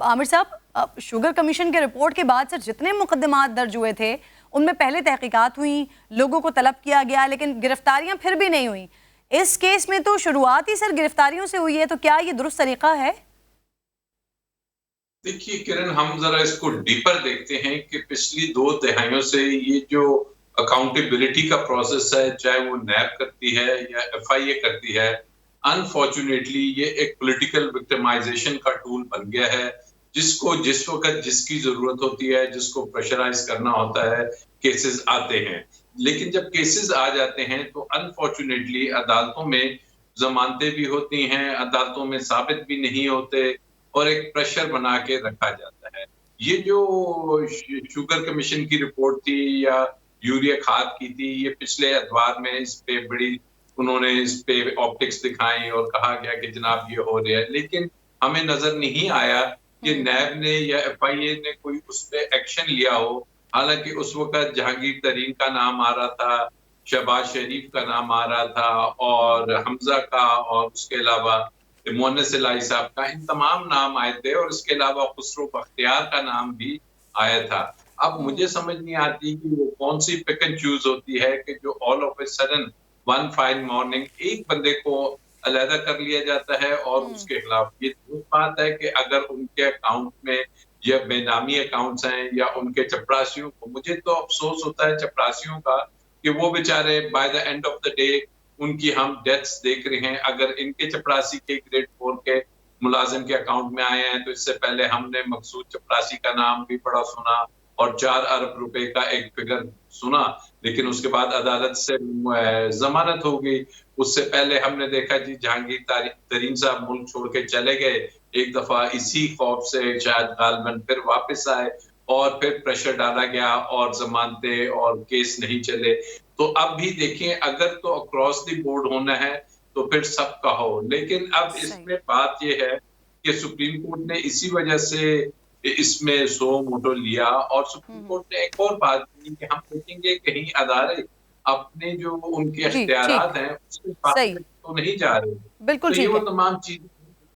आमिर साहब, sugar commission के report के बाद सर जितने मुकदमात दर्ज हुए थे उनमें पहले तहकीकात हुई, लोगों को तलब किया गया, लेकिन गिरफ्तारियां फिर भी नहीं हुई। इस केस में तो शुरुआत ही सर गिरफ्तारियों से हुई है, तो क्या ये दुरुस्त तरीका है? देखिए किरण, हम जरा इसको डीपर देखते हैं कि पिछली 2 तिहाइयों से ये जो अकाउंटेबिलिटी का प्रोसेस है, चाहे वो नैब करती है या एफआईए करती है, अनफॉर्चुनेटली ये एक पॉलिटिकल विक्टिमाइजेशन का टूल बन गया है, जिसको जिस वक्त जिसकी जरूरत होती है, जिसको प्रेशराइज करना होता है, केसेस आते हैं। लेकिन जब केसेस आ जाते हैं तो अनफॉर्चुनेटली अदालतों में जमानतें भी होती हैं, अदालतों में साबित भी नहीं होते और एक प्रेशर बना के रखा जाता है। ये जो शुगर कमीशन की रिपोर्ट थी या यूरिया खाद की थी, ये पिछले अखबार में इस पे बड़ी उन्होंने इस पे ऑप्टिक्स दिखाई और कहा गया कि जनाब ये हो रहा है, लेकिन हमें नजर नहीं आया कि नैब ने या एफआईए ने कोई उस पे एक्शन लिया हो। हालांकि उस वक्त जहांगीर तरीन का नाम आ रहा था, शहबाज शरीफ का नाम आ रहा था और हमजा का, और उसके अलावा मोहन्नस इलाही साहब का, इन तमाम नाम आए थे और इसके अलावा खुसरो बख्तियार का नाम भी आया था। अब मुझे समझ नहीं आती कि वो कौन सी पिक एंड चूज होती है कि जो all of a sudden one fine morning एक बंदे को अलहदा कर लिया जाता है और उसके खिलाफ ये बात है कि अगर उनके अकाउंट में या बेनामी अकाउंट्स हैं या उनके चपरासियों को, मुझे तो अफसोस होता है चपरासियों का कि वो बेचारे by the end of the day उनकी हम डेथ्स देख रहे हैं। अगर इनके चपरासी के ग्रेड 4 के मुलाजिम के अकाउंट में आए हैं तो इससे पहले हमने मकसूद चपरासी का नाम भी बड़ा सुना और 4 अरब रुपए का एक फिगर सुना, लेकिन उसके बाद अदालत से जमानत हो गई। उससे पहले हमने देखा जी जहांगीर तरीन साहब मुल्क छोड़ के चले गए, एक दफा इसी खौफ से शायद गालबन फिर वापस आए और फिर प्रेशर डाला गया और जमानतें और केस नहीं चले। तो अब भी देखिए, अगर तो अक्रॉस द बोर्ड होना है तो फिर सबका हो, लेकिन अब इसमें बात ये है कि सुप्रीम कोर्ट ने इसी वजह से इसमें सो मोटो लिया और सुप्रीम कोर्ट ने एक और बात की कि हम देखेंगे कहीं अदालत अपने जो उनके जी, इख्तियारात ठीक। हैं उसके बाहर सही। तो नहीं जा रहे। बिल्कुल तो ये ठीक वो है। तमाम चीजें